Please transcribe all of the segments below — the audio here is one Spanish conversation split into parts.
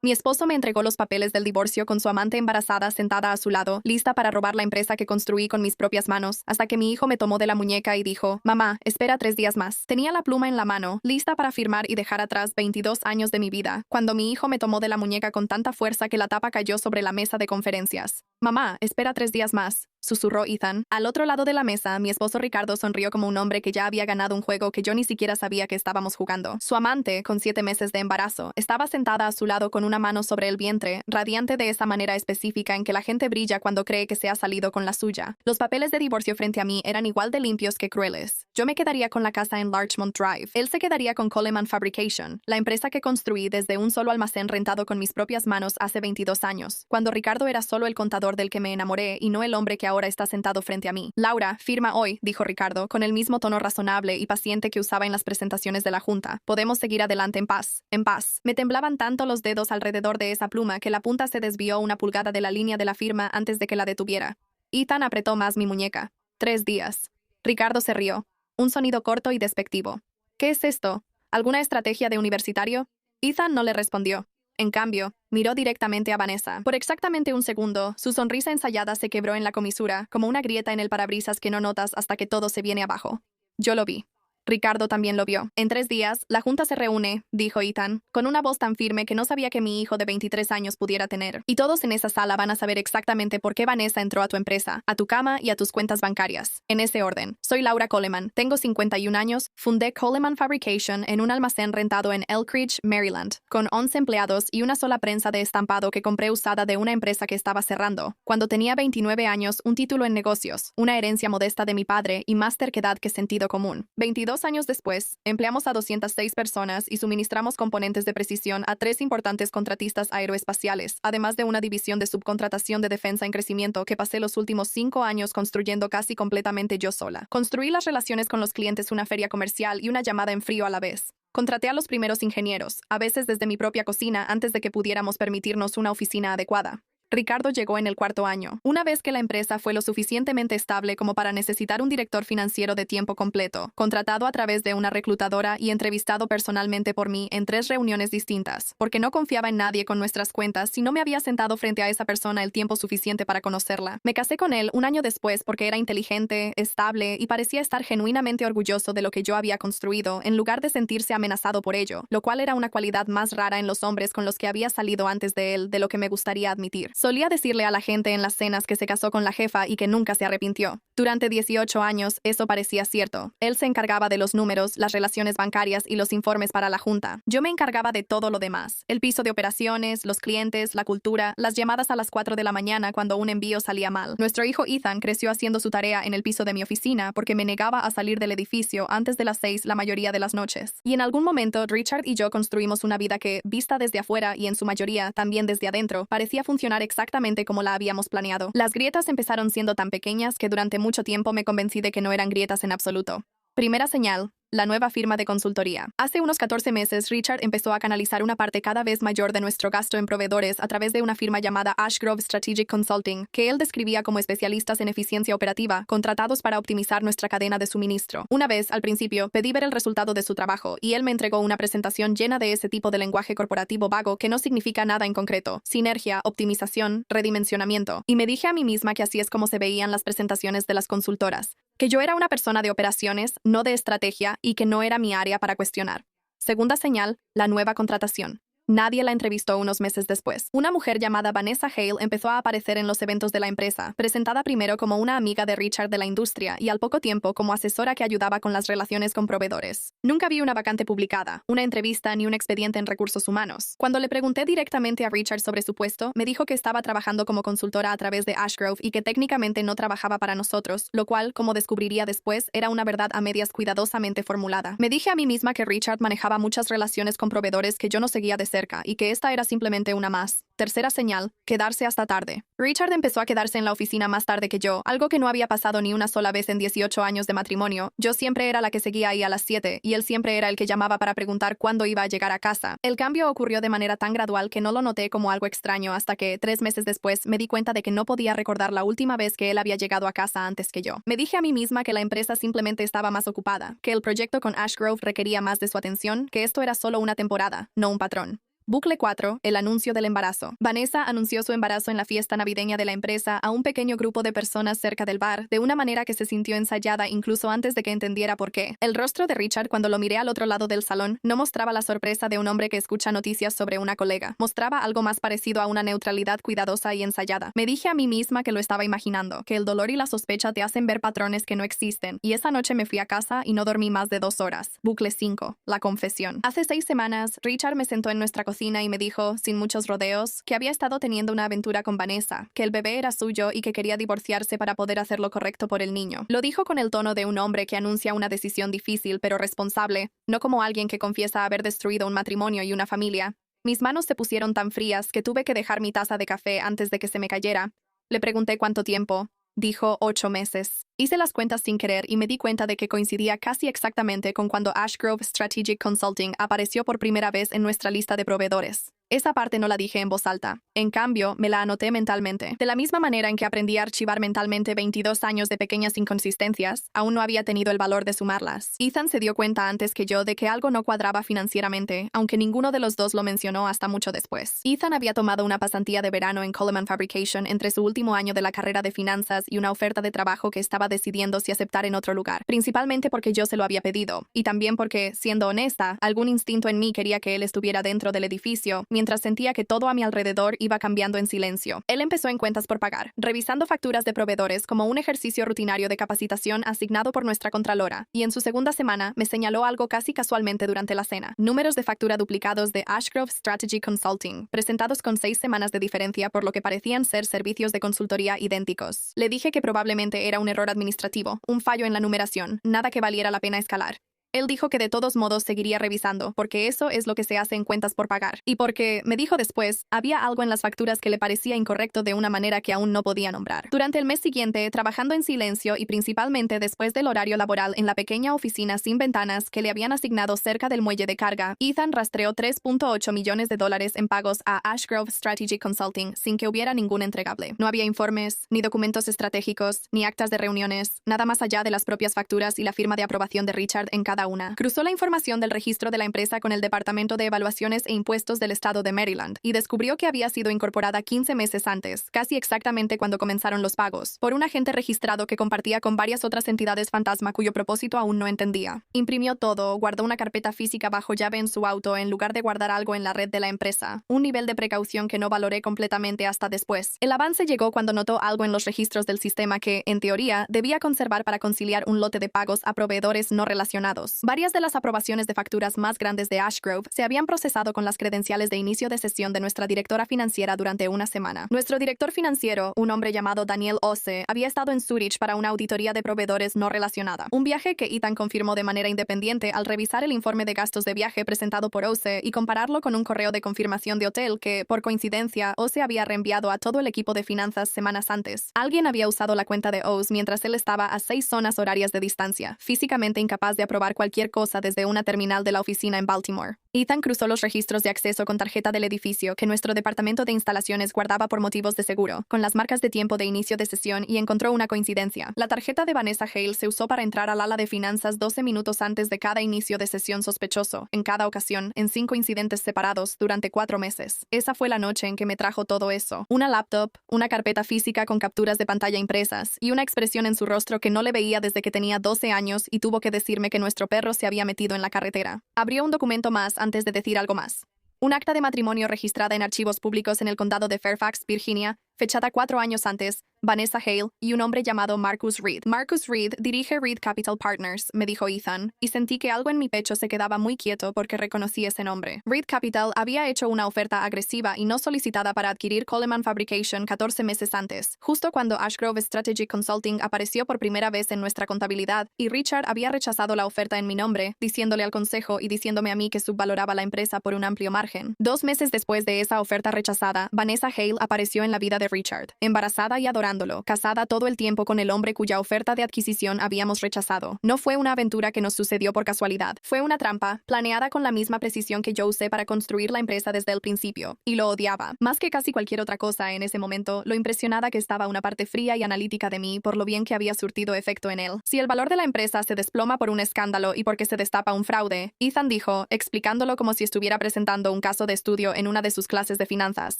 Mi esposo me entregó los papeles del divorcio con su amante embarazada sentada a su lado, lista para robar la empresa que construí con mis propias manos, hasta que mi hijo me tomó de la muñeca y dijo, «Mamá, espera 3 días más». Tenía la pluma en la mano, lista para firmar y dejar atrás 22 años de mi vida, cuando mi hijo me tomó de la muñeca con tanta fuerza que la tapa cayó sobre la mesa de conferencias. «Mamá, espera 3 días más», susurró Ethan. Al otro lado de la mesa, mi esposo Ricardo sonrió como un hombre que ya había ganado un juego que yo ni siquiera sabía que estábamos jugando. Su amante, con 7 meses de embarazo, estaba sentada a su lado con una mano sobre el vientre, radiante de esa manera específica en que la gente brilla cuando cree que se ha salido con la suya. Los papeles de divorcio frente a mí eran igual de limpios que crueles. Yo me quedaría con la casa en Larchmont Drive. Él se quedaría con Coleman Fabrication, la empresa que construí desde un solo almacén rentado con mis propias manos hace 22 años, cuando Ricardo era solo el contador del que me enamoré y no el hombre que ahora está sentado frente a mí. «Laura, firma hoy», dijo Ricardo, con el mismo tono razonable y paciente que usaba en las presentaciones de la junta. «Podemos seguir adelante en paz. En paz». Me temblaban tanto los dedos alrededor de esa pluma que la punta se desvió 1 pulgada de la línea de la firma antes de que la detuviera. Ethan apretó más mi muñeca. 3 días. Ricardo se rió. Un sonido corto y despectivo. «¿Qué es esto? ¿Alguna estrategia de universitario?» Ethan no le respondió. En cambio, miró directamente a Vanessa. Por exactamente un segundo, su sonrisa ensayada se quebró en la comisura, como una grieta en el parabrisas que no notas hasta que todo se viene abajo. Yo lo vi. Ricardo también lo vio. «En 3 días, la junta se reúne», dijo Ethan, con una voz tan firme que no sabía que mi hijo de 23 años pudiera tener. «Y todos en esa sala van a saber exactamente por qué Vanessa entró a tu empresa, a tu cama y a tus cuentas bancarias. En ese orden. Soy Laura Coleman, tengo 51 años, fundé Coleman Fabrication en un almacén rentado en Elkridge, Maryland, con 11 empleados y una sola prensa de estampado que compré usada de una empresa que estaba cerrando. Cuando tenía 29 años, un título en negocios, una herencia modesta de mi padre y más terquedad que sentido común. 22 años después, empleamos a 206 personas y suministramos componentes de precisión a 3 importantes contratistas aeroespaciales, además de una división de subcontratación de defensa en crecimiento que pasé los últimos 5 años construyendo casi completamente yo sola. Construí las relaciones con los clientes, una feria comercial y una llamada en frío a la vez. Contraté a los primeros ingenieros, a veces desde mi propia cocina antes de que pudiéramos permitirnos una oficina adecuada. Ricardo llegó en el 4.º año, una vez que la empresa fue lo suficientemente estable como para necesitar un director financiero de tiempo completo, contratado a través de una reclutadora y entrevistado personalmente por mí en 3 reuniones distintas, porque no confiaba en nadie con nuestras cuentas si no me había sentado frente a esa persona el tiempo suficiente para conocerla. Me casé con él un año después porque era inteligente, estable y parecía estar genuinamente orgulloso de lo que yo había construido, en lugar de sentirse amenazado por ello, lo cual era una cualidad más rara en los hombres con los que había salido antes de él de lo que me gustaría admitir. Solía decirle a la gente en las cenas que se casó con la jefa y que nunca se arrepintió. Durante 18 años, eso parecía cierto. Él se encargaba de los números, las relaciones bancarias y los informes para la junta. Yo me encargaba de todo lo demás. El piso de operaciones, los clientes, la cultura, las llamadas a las 4 de la mañana cuando un envío salía mal. Nuestro hijo Ethan creció haciendo su tarea en el piso de mi oficina porque me negaba a salir del edificio antes de las 6 la mayoría de las noches. Y en algún momento, Richard y yo construimos una vida que, vista desde afuera y en su mayoría también desde adentro, parecía funcionar exactamente como la habíamos planeado. Las grietas empezaron siendo tan pequeñas que durante mucho tiempo me convencí de que no eran grietas en absoluto. Primera señal. La nueva firma de consultoría. Hace unos 14 meses, Richard empezó a canalizar una parte cada vez mayor de nuestro gasto en proveedores a través de una firma llamada Ashgrove Strategic Consulting, que él describía como especialistas en eficiencia operativa, contratados para optimizar nuestra cadena de suministro. Una vez, al principio, pedí ver el resultado de su trabajo, y él me entregó una presentación llena de ese tipo de lenguaje corporativo vago que no significa nada en concreto: sinergia, optimización, redimensionamiento. Y me dije a mí misma que así es como se veían las presentaciones de las consultoras. Que yo era una persona de operaciones, no de estrategia, y que no era mi área para cuestionar. Segunda señal, la nueva contratación. Nadie la entrevistó unos meses después. Una mujer llamada Vanessa Hale empezó a aparecer en los eventos de la empresa, presentada primero como una amiga de Richard de la industria y al poco tiempo como asesora que ayudaba con las relaciones con proveedores. Nunca vi una vacante publicada, una entrevista ni un expediente en recursos humanos. Cuando le pregunté directamente a Richard sobre su puesto, me dijo que estaba trabajando como consultora a través de Ashgrove y que técnicamente no trabajaba para nosotros, lo cual, como descubriría después, era una verdad a medias cuidadosamente formulada. Me dije a mí misma que Richard manejaba muchas relaciones con proveedores que yo no seguía de cerca y que esta era simplemente una más. Tercera señal, quedarse hasta tarde. Richard empezó a quedarse en la oficina más tarde que yo, algo que no había pasado ni una sola vez en 18 años de matrimonio. Yo siempre era la que seguía ahí a las 7 y él siempre era el que llamaba para preguntar cuándo iba a llegar a casa. El cambio ocurrió de manera tan gradual que no lo noté como algo extraño hasta que, 3 meses después, me di cuenta de que no podía recordar la última vez que él había llegado a casa antes que yo. Me dije a mí misma que la empresa simplemente estaba más ocupada, que el proyecto con Ashgrove requería más de su atención, que esto era solo una temporada, no un patrón. Bucle 4. El anuncio del embarazo. Vanessa anunció su embarazo en la fiesta navideña de la empresa a un pequeño grupo de personas cerca del bar, de una manera que se sintió ensayada incluso antes de que entendiera por qué. El rostro de Richard cuando lo miré al otro lado del salón no mostraba la sorpresa de un hombre que escucha noticias sobre una colega. Mostraba algo más parecido a una neutralidad cuidadosa y ensayada. Me dije a mí misma que lo estaba imaginando, que el dolor y la sospecha te hacen ver patrones que no existen, y esa noche me fui a casa y no dormí más de 2 horas. Bucle 5. La confesión. Hace 6 semanas, Richard me sentó en nuestra cocina y me dijo, sin muchos rodeos, que había estado teniendo una aventura con Vanessa, que el bebé era suyo y que quería divorciarse para poder hacer lo correcto por el niño. Lo dijo con el tono de un hombre que anuncia una decisión difícil pero responsable, no como alguien que confiesa haber destruido un matrimonio y una familia. Mis manos se pusieron tan frías que tuve que dejar mi taza de café antes de que se me cayera. Le pregunté cuánto tiempo. Dijo 8 meses. Hice las cuentas sin querer y me di cuenta de que coincidía casi exactamente con cuando Ashgrove Strategic Consulting apareció por primera vez en nuestra lista de proveedores. Esa parte no la dije en voz alta. En cambio, me la anoté mentalmente. De la misma manera en que aprendí a archivar mentalmente 22 años de pequeñas inconsistencias, aún no había tenido el valor de sumarlas. Ethan se dio cuenta antes que yo de que algo no cuadraba financieramente, aunque ninguno de los dos lo mencionó hasta mucho después. Ethan había tomado una pasantía de verano en Coleman Fabrication entre su último año de la carrera de finanzas y una oferta de trabajo que estaba decidiendo si aceptar en otro lugar, principalmente porque yo se lo había pedido, y también porque, siendo honesta, algún instinto en mí quería que él estuviera dentro del edificio, mientras sentía que todo a mi alrededor iba cambiando en silencio. Él empezó en cuentas por pagar, revisando facturas de proveedores como un ejercicio rutinario de capacitación asignado por nuestra contralora, y en su segunda semana me señaló algo casi casualmente durante la cena. Números de factura duplicados de Ashgrove Strategy Consulting, presentados con 6 semanas de diferencia por lo que parecían ser servicios de consultoría idénticos. Le dije que probablemente era un error administrativo, un fallo en la numeración, nada que valiera la pena escalar. Él dijo que de todos modos seguiría revisando, porque eso es lo que se hace en cuentas por pagar. Y porque, me dijo después, había algo en las facturas que le parecía incorrecto de una manera que aún no podía nombrar. Durante el mes siguiente, trabajando en silencio y principalmente después del horario laboral en la pequeña oficina sin ventanas que le habían asignado cerca del muelle de carga, Ethan rastreó $3.8 millones en pagos a Ashgrove Strategy Consulting sin que hubiera ningún entregable. No había informes, ni documentos estratégicos, ni actas de reuniones, nada más allá de las propias facturas y la firma de aprobación de Richard en cada una. Cruzó la información del registro de la empresa con el Departamento de Evaluaciones e Impuestos del Estado de Maryland y descubrió que había sido incorporada 15 meses antes, casi exactamente cuando comenzaron los pagos, por un agente registrado que compartía con varias otras entidades fantasma cuyo propósito aún no entendía. Imprimió todo, guardó una carpeta física bajo llave en su auto en lugar de guardar algo en la red de la empresa, un nivel de precaución que no valoré completamente hasta después. El avance llegó cuando notó algo en los registros del sistema que, en teoría, debía conservar para conciliar un lote de pagos a proveedores no relacionados. Varias de las aprobaciones de facturas más grandes de Ashgrove se habían procesado con las credenciales de inicio de sesión de nuestra directora financiera durante una semana. Nuestro director financiero, un hombre llamado Daniel Ose, había estado en Zurich para una auditoría de proveedores no relacionada. Un viaje que Ethan confirmó de manera independiente al revisar el informe de gastos de viaje presentado por Ose y compararlo con un correo de confirmación de hotel que, por coincidencia, Ose había reenviado a todo el equipo de finanzas semanas antes. Alguien había usado la cuenta de Ose mientras él estaba a 6 zonas horarias de distancia, físicamente incapaz de aprobar cualquier cosa desde una terminal de la oficina en Baltimore. Ethan cruzó los registros de acceso con tarjeta del edificio que nuestro departamento de instalaciones guardaba por motivos de seguro, con las marcas de tiempo de inicio de sesión y encontró una coincidencia. La tarjeta de Vanessa Hale se usó para entrar al ala de finanzas 12 minutos antes de cada inicio de sesión sospechoso, en cada ocasión, en 5 incidentes separados durante 4 meses. Esa fue la noche en que me trajo todo eso. Una laptop, una carpeta física con capturas de pantalla impresas y una expresión en su rostro que no le veía desde que tenía 12 años y tuvo que decirme que nuestro perro se había metido en la carretera. Abrió un documento más antes de decir algo más. Un acta de matrimonio registrada en archivos públicos en el condado de Fairfax, Virginia, fechada 4 años antes, Vanessa Hale y un hombre llamado Marcus Reed. Marcus Reed dirige Reed Capital Partners, me dijo Ethan, y sentí que algo en mi pecho se quedaba muy quieto porque reconocí ese nombre. Reed Capital había hecho una oferta agresiva y no solicitada para adquirir Coleman Fabrication 14 meses antes, justo cuando Ashgrove Strategy Consulting apareció por primera vez en nuestra contabilidad, y Richard había rechazado la oferta en mi nombre, diciéndole al consejo y diciéndome a mí que subvaloraba la empresa por un amplio margen. 2 meses después de esa oferta rechazada, Vanessa Hale apareció en la vida de de Richard, embarazada y adorándolo, casada todo el tiempo con el hombre cuya oferta de adquisición habíamos rechazado. No fue una aventura que nos sucedió por casualidad. Fue una trampa, planeada con la misma precisión que yo usé para construir la empresa desde el principio, y lo odiaba. Más que casi cualquier otra cosa en ese momento, lo impresionada que estaba una parte fría y analítica de mí por lo bien que había surtido efecto en él. Si el valor de la empresa se desploma por un escándalo y porque se destapa un fraude, Ethan dijo, explicándolo como si estuviera presentando un caso de estudio en una de sus clases de finanzas,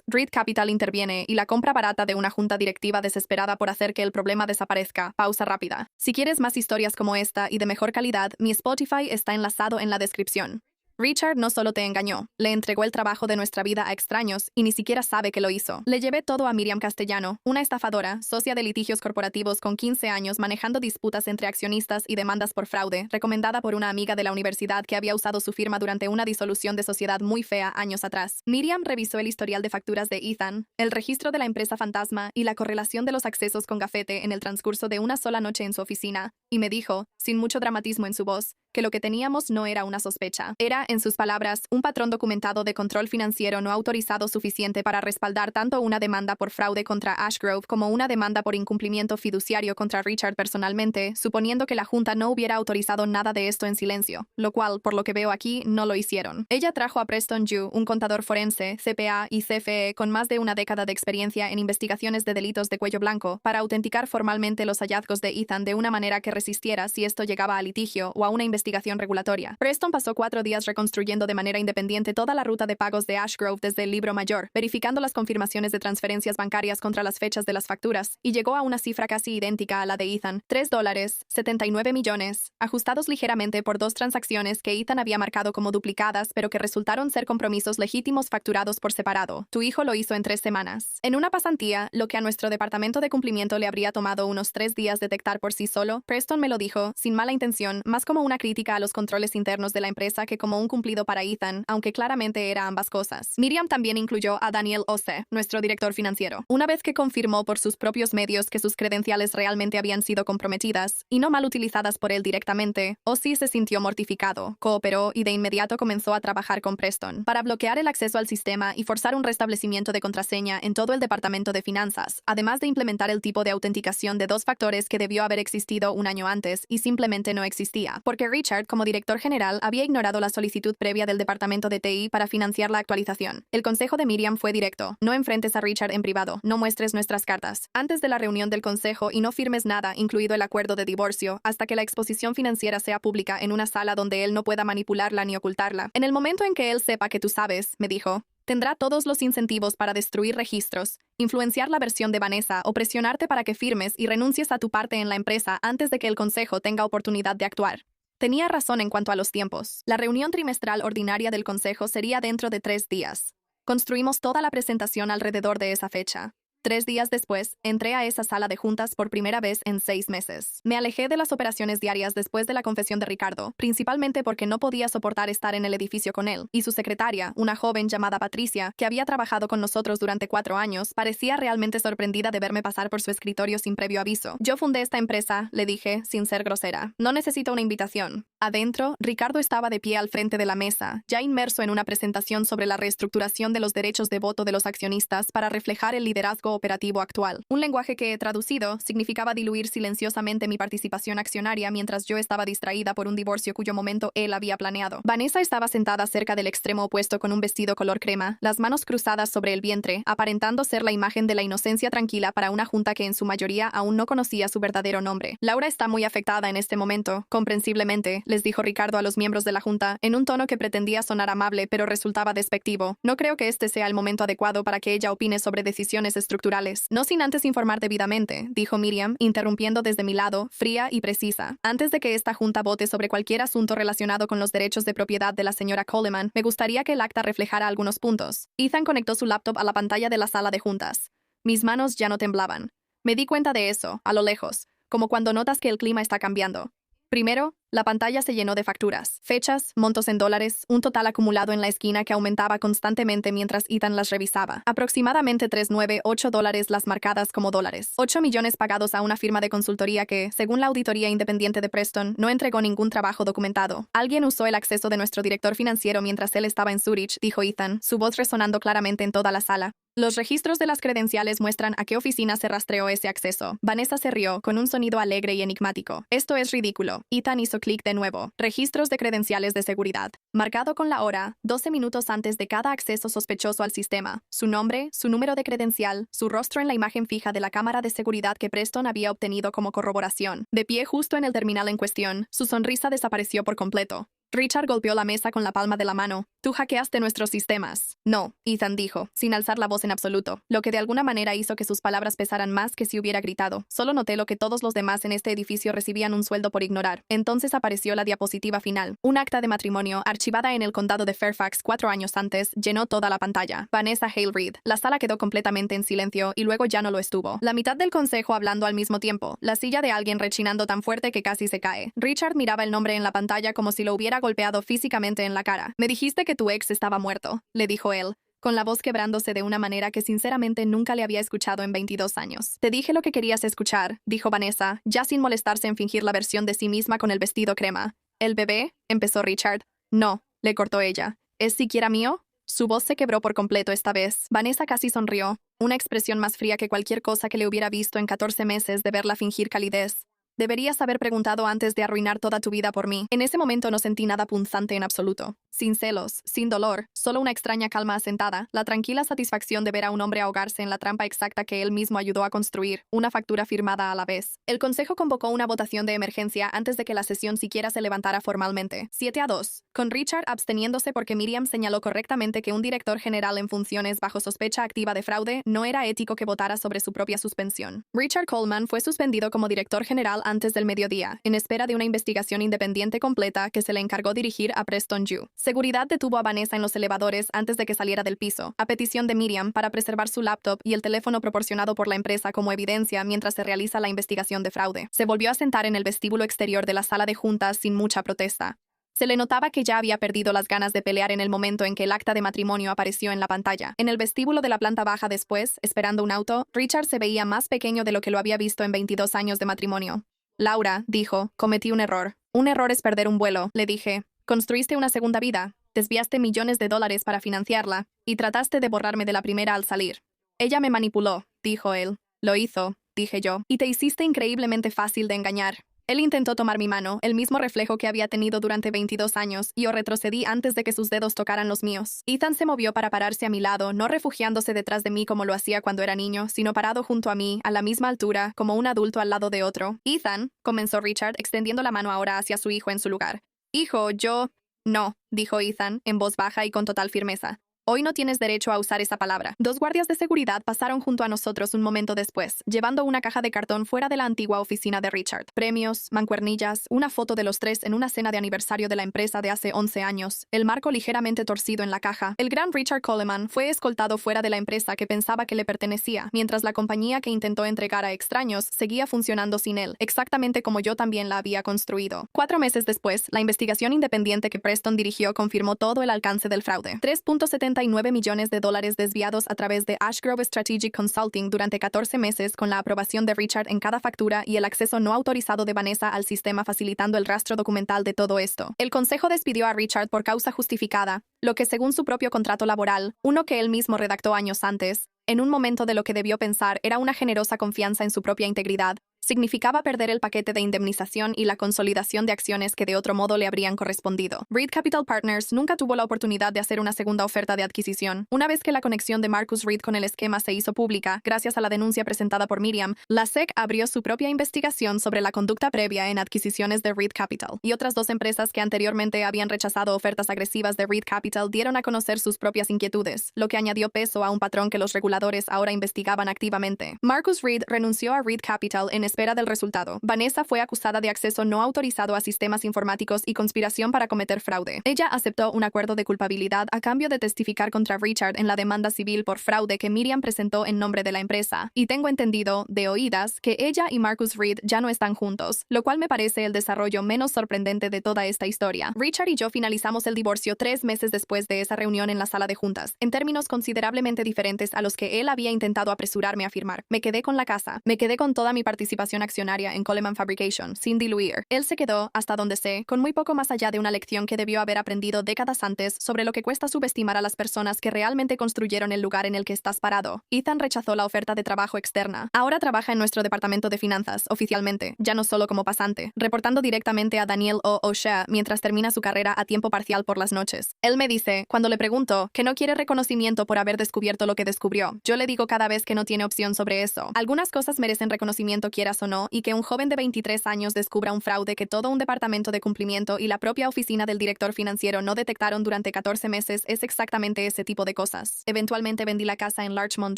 Reed Capital interviene y la compra barata de una junta directiva desesperada por hacer que el problema desaparezca. Pausa rápida. Si quieres más historias como esta y de mejor calidad, mi Spotify está enlazado en la descripción. Richard no solo te engañó, le entregó el trabajo de nuestra vida a extraños y ni siquiera sabe que lo hizo. Le llevé todo a Miriam Castellano, una estafadora, socia de litigios corporativos con 15 años manejando disputas entre accionistas y demandas por fraude, recomendada por una amiga de la universidad que había usado su firma durante una disolución de sociedad muy fea años atrás. Miriam revisó el historial de facturas de Ethan, el registro de la empresa fantasma y la correlación de los accesos con gafete en el transcurso de una sola noche en su oficina, y me dijo, sin mucho dramatismo en su voz, que lo que teníamos no era una sospecha. Era, en sus palabras, un patrón documentado de control financiero no autorizado suficiente para respaldar tanto una demanda por fraude contra Ashgrove como una demanda por incumplimiento fiduciario contra Richard personalmente, suponiendo que la Junta no hubiera autorizado nada de esto en silencio, lo cual, por lo que veo aquí, no lo hicieron. Ella trajo a Preston Yu, un contador forense, CPA y CFE con más de una década de experiencia en investigaciones de delitos de cuello blanco, para autenticar formalmente los hallazgos de Ethan de una manera que resistiera si esto llegaba a litigio o a una investigación regulatoria. Preston pasó 4 días reconstruyendo de manera independiente toda la ruta de pagos de Ashgrove desde el libro mayor, verificando las confirmaciones de transferencias bancarias contra las fechas de las facturas, y llegó a una cifra casi idéntica a la de Ethan, $3, 79 millones, ajustados ligeramente por 2 transacciones que Ethan había marcado como duplicadas, pero que resultaron ser compromisos legítimos facturados por separado. Tu hijo lo hizo en 3 semanas. En una pasantía, lo que a nuestro departamento de cumplimiento le habría tomado unos 3 días detectar por sí solo, Preston me lo dijo, sin mala intención, más como una crítica a los controles internos de la empresa que como un cumplido para Ethan, aunque claramente era ambas cosas. Miriam también incluyó a Daniel Ose, nuestro director financiero. Una vez que confirmó por sus propios medios que sus credenciales realmente habían sido comprometidas, y no mal utilizadas por él directamente, Ose se sintió mortificado, cooperó y de inmediato comenzó a trabajar con Preston para bloquear el acceso al sistema y forzar un restablecimiento de contraseña en todo el departamento de finanzas, además de implementar el tipo de autenticación de 2 factores que debió haber existido un año antes y simplemente no existía, porque Richard, como director general, había ignorado la solicitud previa del departamento de TI para financiar la actualización. El consejo de Miriam fue directo. No enfrentes a Richard en privado, no muestres nuestras cartas antes de la reunión del consejo y no firmes nada, incluido el acuerdo de divorcio, hasta que la exposición financiera sea pública en una sala donde él no pueda manipularla ni ocultarla. En el momento en que él sepa que tú sabes, me dijo, tendrá todos los incentivos para destruir registros, influenciar la versión de Vanessa o presionarte para que firmes y renuncies a tu parte en la empresa antes de que el consejo tenga oportunidad de actuar. Tenía razón en cuanto a los tiempos. La reunión trimestral ordinaria del consejo sería dentro de 3 días. Construimos toda la presentación alrededor de esa fecha. 3 días después, entré a esa sala de juntas por primera vez en 6 meses. Me alejé de las operaciones diarias después de la confesión de Ricardo, principalmente porque no podía soportar estar en el edificio con él, y su secretaria, una joven llamada Patricia, que había trabajado con nosotros durante 4 años, parecía realmente sorprendida de verme pasar por su escritorio sin previo aviso. Yo fundé esta empresa, le dije, sin ser grosera. No necesito una invitación. Adentro, Ricardo estaba de pie al frente de la mesa, ya inmerso en una presentación sobre la reestructuración de los derechos de voto de los accionistas para reflejar el liderazgo operativo actual. Un lenguaje que, traducido, significaba diluir silenciosamente mi participación accionaria mientras yo estaba distraída por un divorcio cuyo momento él había planeado. Vanessa estaba sentada cerca del extremo opuesto con un vestido color crema, las manos cruzadas sobre el vientre, aparentando ser la imagen de la inocencia tranquila para una junta que en su mayoría aún no conocía su verdadero nombre. Laura está muy afectada en este momento, comprensiblemente, les dijo Ricardo a los miembros de la junta, en un tono que pretendía sonar amable pero resultaba despectivo. No creo que este sea el momento adecuado para que ella opine sobre decisiones estructurales. No sin antes informar debidamente, dijo Miriam, interrumpiendo desde mi lado, fría y precisa. Antes de que esta junta vote sobre cualquier asunto relacionado con los derechos de propiedad de la señora Coleman, me gustaría que el acta reflejara algunos puntos. Ethan conectó su laptop a la pantalla de la sala de juntas. Mis manos ya no temblaban. Me di cuenta de eso, a lo lejos, como cuando notas que el clima está cambiando. Primero, la pantalla se llenó de facturas, fechas, montos en dólares, un total acumulado en la esquina que aumentaba constantemente mientras Ethan las revisaba. Aproximadamente $398 las marcadas como dólares. 8 millones pagados a una firma de consultoría que, según la auditoría independiente de Preston, no entregó ningún trabajo documentado. Alguien usó el acceso de nuestro director financiero mientras él estaba en Zurich, dijo Ethan, su voz resonando claramente en toda la sala. Los registros de las credenciales muestran a qué oficina se rastreó ese acceso. Vanessa se rió con un sonido alegre y enigmático. Esto es ridículo. Ethan hizo clic de nuevo. Registros de credenciales de seguridad. Marcado con la hora, 12 minutos antes de cada acceso sospechoso al sistema. Su nombre, su número de credencial, su rostro en la imagen fija de la cámara de seguridad que Preston había obtenido como corroboración. De pie justo en el terminal en cuestión, su sonrisa desapareció por completo. Richard golpeó la mesa con la palma de la mano. «Tú hackeaste nuestros sistemas». «No», Ethan dijo, sin alzar la voz en absoluto, lo que de alguna manera hizo que sus palabras pesaran más que si hubiera gritado. Solo noté lo que todos los demás en este edificio recibían un sueldo por ignorar. Entonces apareció la diapositiva final. Un acta de matrimonio, archivada en el condado de Fairfax 4 años antes, llenó toda la pantalla. Vanessa Hale Reed. La sala quedó completamente en silencio y luego ya no lo estuvo. La mitad del consejo hablando al mismo tiempo. La silla de alguien rechinando tan fuerte que casi se cae. Richard miraba el nombre en la pantalla como si lo hubiera golpeado físicamente en la cara. «Me dijiste que tu ex estaba muerto», le dijo él, con la voz quebrándose de una manera que sinceramente nunca le había escuchado en 22 años. «Te dije lo que querías escuchar», dijo Vanessa, ya sin molestarse en fingir la versión de sí misma con el vestido crema. «¿El bebé?», empezó Richard. «No», le cortó ella. «¿Es siquiera mío?». Su voz se quebró por completo esta vez. Vanessa casi sonrió, una expresión más fría que cualquier cosa que le hubiera visto en 14 meses de verla fingir calidez. «Deberías haber preguntado antes de arruinar toda tu vida por mí». En ese momento no sentí nada punzante en absoluto. Sin celos, sin dolor, solo una extraña calma asentada, la tranquila satisfacción de ver a un hombre ahogarse en la trampa exacta que él mismo ayudó a construir, una factura firmada a la vez. El consejo convocó una votación de emergencia antes de que la sesión siquiera se levantara formalmente. 7-2. Con Richard absteniéndose porque Miriam señaló correctamente que un director general en funciones bajo sospecha activa de fraude no era ético que votara sobre su propia suspensión. Richard Coleman fue suspendido como director general antes del mediodía, en espera de una investigación independiente completa que se le encargó dirigir a Preston Yu. Seguridad detuvo a Vanessa en los elevadores antes de que saliera del piso, a petición de Miriam para preservar su laptop y el teléfono proporcionado por la empresa como evidencia mientras se realiza la investigación de fraude. Se volvió a sentar en el vestíbulo exterior de la sala de juntas sin mucha protesta. Se le notaba que ya había perdido las ganas de pelear en el momento en que el acta de matrimonio apareció en la pantalla. En el vestíbulo de la planta baja después, esperando un auto, Richard se veía más pequeño de lo que lo había visto en 22 años de matrimonio. «Laura», dijo, «cometí un error. Un error es perder un vuelo», le dije. «Construiste una segunda vida, desviaste millones de dólares para financiarla, y trataste de borrarme de la primera al salir». «Ella me manipuló», dijo él. «Lo hizo», dije yo, «y te hiciste increíblemente fácil de engañar». Él intentó tomar mi mano, el mismo reflejo que había tenido durante 22 años, y yo retrocedí antes de que sus dedos tocaran los míos. Ethan se movió para pararse a mi lado, no refugiándose detrás de mí como lo hacía cuando era niño, sino parado junto a mí, a la misma altura, como un adulto al lado de otro. «Ethan», comenzó Richard, extendiendo la mano ahora hacia su hijo en su lugar. «Hijo, yo...» «No», dijo Ethan, en voz baja y con total firmeza. «Hoy no tienes derecho a usar esa palabra». Dos guardias de seguridad pasaron junto a nosotros un momento después, llevando una caja de cartón fuera de la antigua oficina de Richard. Premios, mancuernillas, una foto de los tres en una cena de aniversario de la empresa de hace 11 años, el marco ligeramente torcido en la caja. El gran Richard Coleman fue escoltado fuera de la empresa que pensaba que le pertenecía, mientras la compañía que intentó entregar a extraños seguía funcionando sin él, exactamente como yo también la había construido. 4 meses después, la investigación independiente que Preston dirigió confirmó todo el alcance del fraude. 3.79 millones de dólares desviados a través de Ashgrove Strategic Consulting durante 14 meses con la aprobación de Richard en cada factura y el acceso no autorizado de Vanessa al sistema facilitando el rastro documental de todo esto. El consejo despidió a Richard por causa justificada, lo que según su propio contrato laboral, uno que él mismo redactó años antes, en un momento de lo que debió pensar era una generosa confianza en su propia integridad, significaba perder el paquete de indemnización y la consolidación de acciones que de otro modo le habrían correspondido. Reed Capital Partners nunca tuvo la oportunidad de hacer una segunda oferta de adquisición. Una vez que la conexión de Marcus Reed con el esquema se hizo pública, gracias a la denuncia presentada por Miriam, la SEC abrió su propia investigación sobre la conducta previa en adquisiciones de Reed Capital. Y otras 2 empresas que anteriormente habían rechazado ofertas agresivas de Reed Capital dieron a conocer sus propias inquietudes, lo que añadió peso a un patrón que los reguladores ahora investigaban activamente. Marcus Reed renunció a Reed Capital en espera del resultado. Vanessa fue acusada de acceso no autorizado a sistemas informáticos y conspiración para cometer fraude. Ella aceptó un acuerdo de culpabilidad a cambio de testificar contra Richard en la demanda civil por fraude que Miriam presentó en nombre de la empresa. Y tengo entendido, de oídas, que ella y Marcus Reed ya no están juntos, lo cual me parece el desarrollo menos sorprendente de toda esta historia. Richard y yo finalizamos el divorcio 3 meses después de esa reunión en la sala de juntas, en términos considerablemente diferentes a los que él había intentado apresurarme a firmar. Me quedé con la casa, me quedé con toda mi participación participación accionaria en Coleman Fabrication, sin diluir. Él se quedó, hasta donde sé, con muy poco más allá de una lección que debió haber aprendido décadas antes sobre lo que cuesta subestimar a las personas que realmente construyeron el lugar en el que estás parado. Ethan rechazó la oferta de trabajo externa. Ahora trabaja en nuestro departamento de finanzas, oficialmente, ya no solo como pasante, reportando directamente a Daniel O'Shea mientras termina su carrera a tiempo parcial por las noches. Él me dice, cuando le pregunto, que no quiere reconocimiento por haber descubierto lo que descubrió. Yo le digo cada vez que no tiene opción sobre eso. Algunas cosas merecen reconocimiento quieras o no, y que un joven de 23 años descubra un fraude que todo un departamento de cumplimiento y la propia oficina del director financiero no detectaron durante 14 meses es exactamente ese tipo de cosas. Eventualmente vendí la casa en Larchmont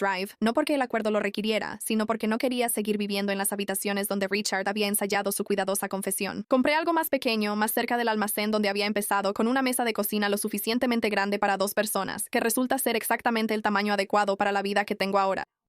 Drive, no porque el acuerdo lo requiriera, sino porque no quería seguir viviendo en las habitaciones donde Richard había ensayado su cuidadosa confesión. Compré algo más pequeño, más cerca del almacén donde había empezado, con una mesa de cocina lo suficientemente grande para 2 personas, que resulta ser exactamente el tamaño adecuado para la vida que tengo ahora.